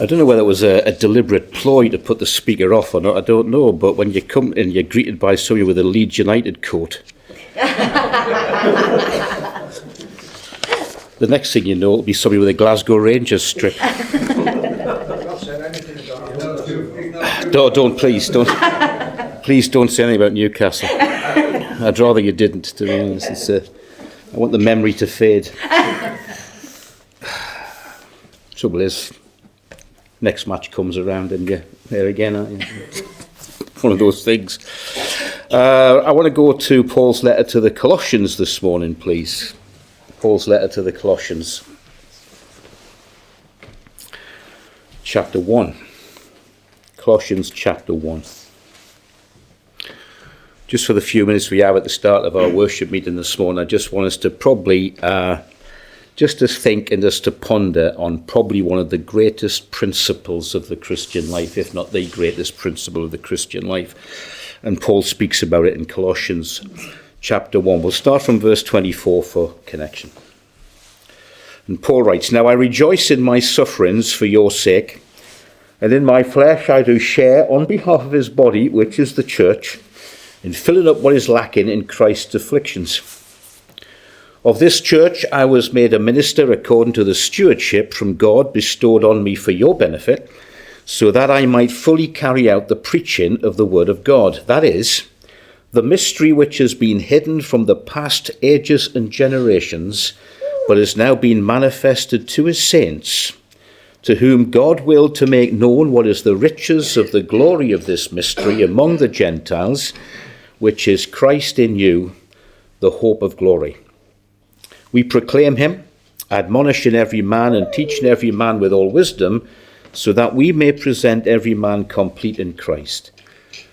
I don't know whether it was a deliberate ploy to put the speaker off or not, I don't know, but when you come and you're greeted by somebody with a Leeds United coat, the next thing you know, it'll be somebody with a Glasgow Rangers strip. Please don't say anything about Newcastle. I'd rather you didn't, to be honest. I want the memory to fade. Trouble is, next match comes around and you're there again, aren't you? One of those things. I want to go to Paul's letter to the Colossians this morning, please. Paul's letter to the Colossians. Chapter 1. Colossians chapter 1. Just for the few minutes we have at the start of our worship meeting this morning, I just want us to probably just to think and just to ponder on probably one of the greatest principles of the Christian life, if not the greatest principle of the Christian life. And Paul speaks about it in Colossians chapter 1. We'll start from verse 24 for connection. And Paul writes, "Now I rejoice in my sufferings for your sake, and in my flesh I do share on behalf of his body, which is the church, in filling up what is lacking in Christ's afflictions. Of this church I was made a minister according to the stewardship from God bestowed on me for your benefit, so that I might fully carry out the preaching of the word of God, that is, the mystery which has been hidden from the past ages and generations, but has now been manifested to his saints, to whom God willed to make known what is the riches of the glory of this mystery among the Gentiles, which is Christ in you, the hope of glory. We proclaim him, admonishing every man and teaching every man with all wisdom, so that we may present every man complete in Christ.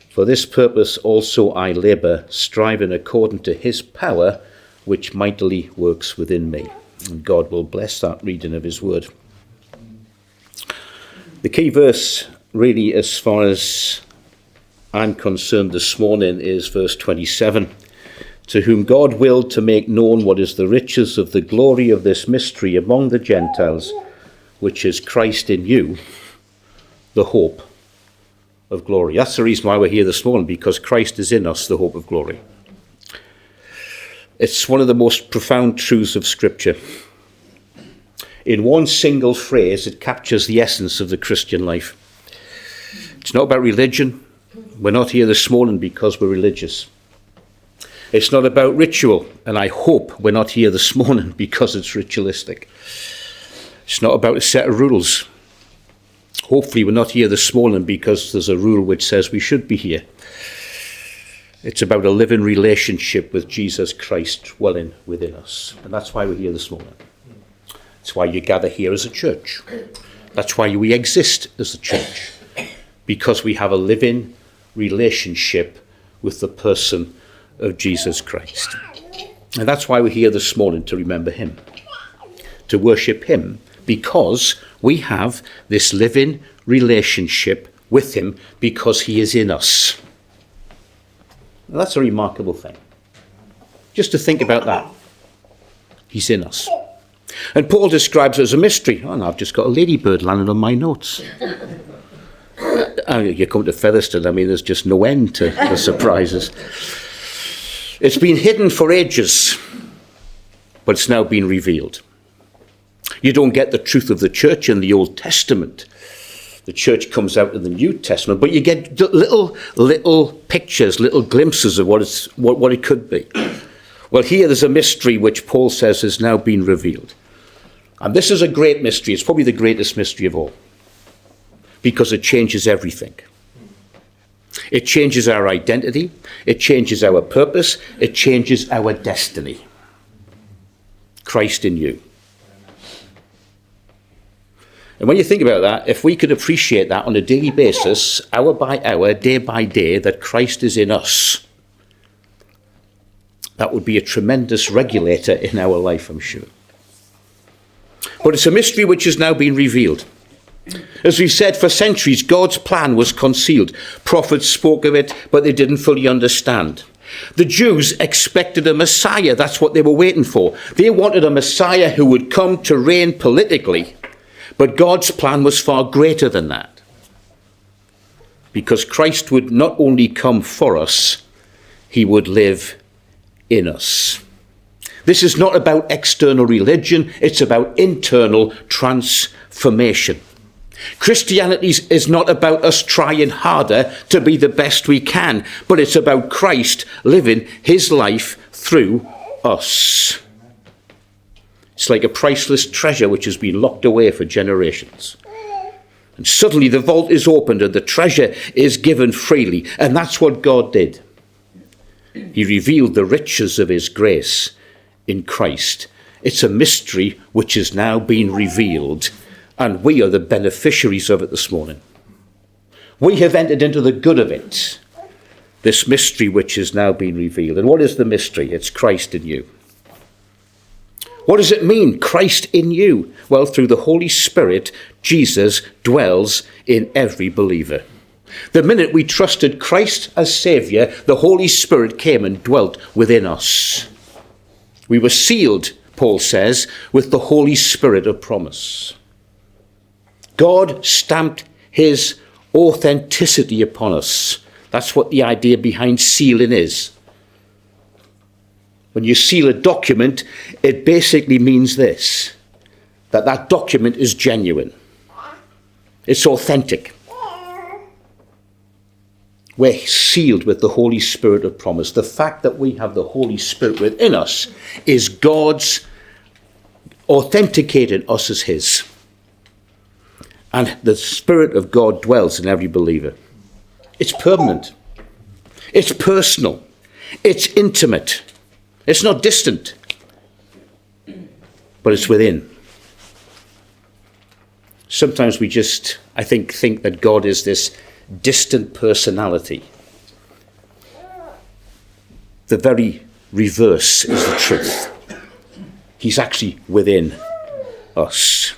For this purpose also I labour, striving according to his power, which mightily works within me." And God will bless that reading of his word. The key verse, really, as far as I'm concerned this morning, is verse 27. "To whom God willed to make known what is the riches of the glory of this mystery among the Gentiles, which is Christ in you, the hope of glory." That's the reason why we're here this morning, because Christ is in us, the hope of glory. It's one of the most profound truths of Scripture. In one single phrase, it captures the essence of the Christian life. It's not about religion. We're not here this morning because we're religious. It's not about ritual, and I hope we're not here this morning because it's ritualistic. It's not about a set of rules. Hopefully we're not here this morning because there's a rule which says we should be here. It's about a living relationship with Jesus Christ dwelling within us. And that's why we're here this morning. That's why you gather here as a church. That's why we exist as a church. Because we have a living relationship with the person of Jesus Christ. And that's why we're here this morning, to remember him, to worship him, because we have this living relationship with him because he is in us. Now, that's a remarkable thing. Just to think about that. He's in us. And Paul describes it as a mystery. Oh, no, I've just got a ladybird landing on my notes. You come to Featherstone, I mean, there's just no end to the surprises. It's been hidden for ages, but it's now been revealed. You don't get the truth of the church in the Old Testament. The church comes out in the New Testament, but you get little pictures, little glimpses of what it could be. Well, here there's a mystery which Paul says has now been revealed. And this is a great mystery. It's probably the greatest mystery of all, because it changes everything. It changes our identity. It changes our purpose. It changes our destiny. Christ in you. And when you think about that, if we could appreciate that on a daily basis, hour by hour, day by day, that Christ is in us, that would be a tremendous regulator in our life, I'm sure. But it's a mystery which has now been revealed. As we've said, for centuries, God's plan was concealed. Prophets spoke of it, but they didn't fully understand. The Jews expected a Messiah. That's what they were waiting for. They wanted a Messiah who would come to reign politically But God's plan was far greater than that. Because Christ would not only come for us, he would live in us. This is not about external religion, it's about internal transformation. Christianity is not about us trying harder to be the best we can, but it's about Christ living his life through us. It's like a priceless treasure which has been locked away for generations. And suddenly the vault is opened and the treasure is given freely. And that's what God did. He revealed the riches of his grace in Christ. It's a mystery which has now been revealed, and we are the beneficiaries of it this morning. We have entered into the good of it, this mystery which has now been revealed. And what is the mystery? It's Christ in you. What does it mean, Christ in you? Well, through the Holy Spirit, Jesus dwells in every believer. The minute we trusted Christ as Saviour, the Holy Spirit came and dwelt within us. We were sealed, Paul says, with the Holy Spirit of promise. God stamped his authenticity upon us. That's what the idea behind sealing is. When you seal a document, it basically means this, that document is genuine. It's authentic. We're sealed with the Holy Spirit of promise. The fact that we have the Holy Spirit within us is God's authenticating us as his. And the Spirit of God dwells in every believer. It's permanent. It's personal. It's intimate. It's not distant, but it's within. Sometimes we just, I think that God is this distant personality. The very reverse is the truth. He's actually within us.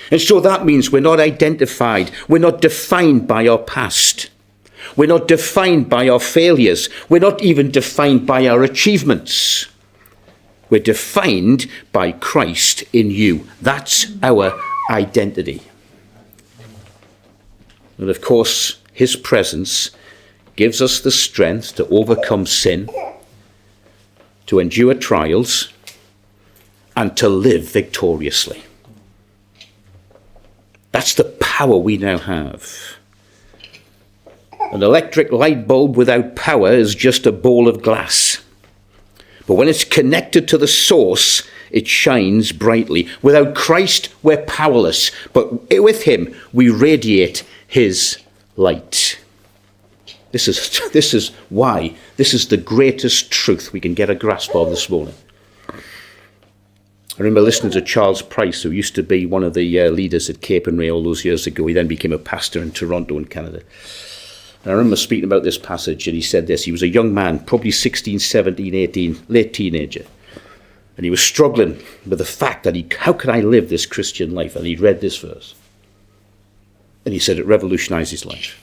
And so that means we're not identified, we're not defined by our past. We're not defined by our failures. We're not even defined by our achievements. We're defined by Christ in you. That's our identity. And of course, his presence gives us the strength to overcome sin, to endure trials, and to live victoriously. That's the power we now have. An electric light bulb without power is just a ball of glass. But when it's connected to the source, it shines brightly. Without Christ, we're powerless. But with him, we radiate his light. This is why. This is the greatest truth we can get a grasp of this morning. I remember listening to Charles Price, who used to be one of the leaders at Cape and Ray all those years ago. He then became a pastor in Toronto in Canada. And I remember speaking about this passage, and he said this. He was a young man, probably 16, 17, 18, late teenager. And he was struggling with the fact that how could I live this Christian life? And he read this verse. And he said it revolutionized his life.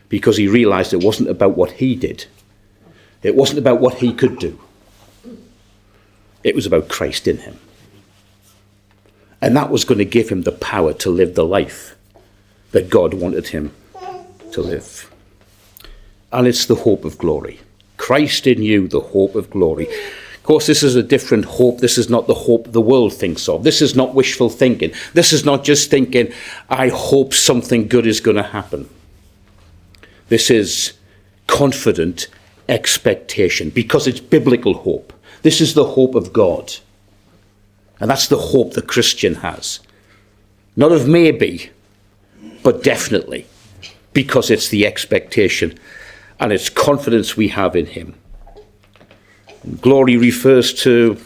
Because he realized it wasn't about what he did. It wasn't about what he could do. It was about Christ in him. And that was going to give him the power to live the life that God wanted him to live. And it's the hope of glory. Christ in you, the hope of glory. Of course, this is a different hope. This is not the hope the world thinks of. This is not wishful thinking. This is not just thinking, I hope something good is going to happen. This is confident expectation because it's biblical hope. This is the hope of God. And that's the hope the Christian has. Not of maybe, but definitely. Because it's the expectation and it's confidence we have in him. And glory refers to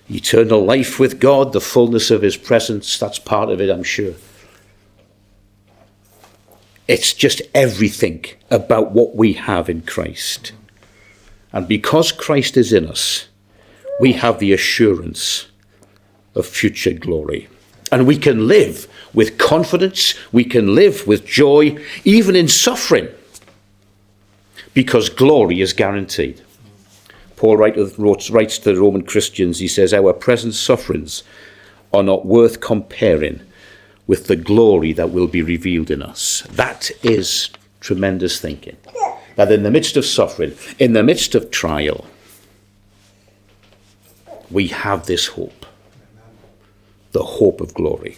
eternal life with God, the fullness of his presence. That's part of it, I'm sure. It's just everything about what we have in Christ. And because Christ is in us, we have the assurance of future glory. And we can live with confidence, we can live with joy, even in suffering, because glory is guaranteed. Paul writes to the Roman Christians, he says, our present sufferings are not worth comparing with the glory that will be revealed in us. That is tremendous thinking. That in the midst of suffering, in the midst of trial, we have this hope, the hope of glory.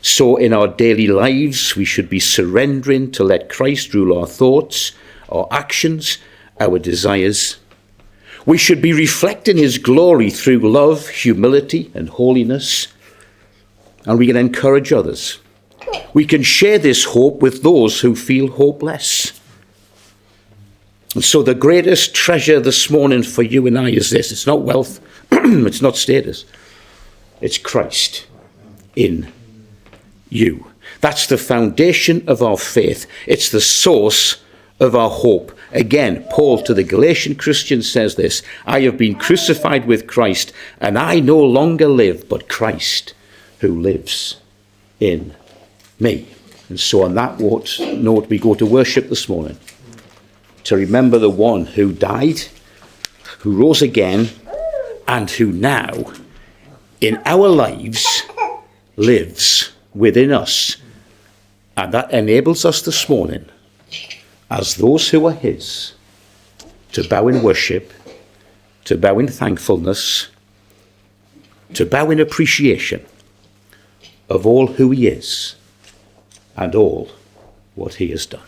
So in our daily lives, we should be surrendering to let Christ rule our thoughts, our actions, our desires. We should be reflecting his glory through love, humility, and holiness. And we can encourage others. We can share this hope with those who feel hopeless. And so the greatest treasure this morning for you and I is this. It's not wealth. It's not status. It's Christ in you. That's the foundation of our faith. It's the source of our hope. Again, Paul to the Galatian Christians says this, I have been crucified with Christ, and I no longer live, but Christ who lives in me. And so on that note, we go to worship this morning, to remember the one who died, who rose again, and who now, in our lives, lives within us. And that enables us this morning, as those who are his, to bow in worship, to bow in thankfulness, to bow in appreciation of all who he is and all what he has done.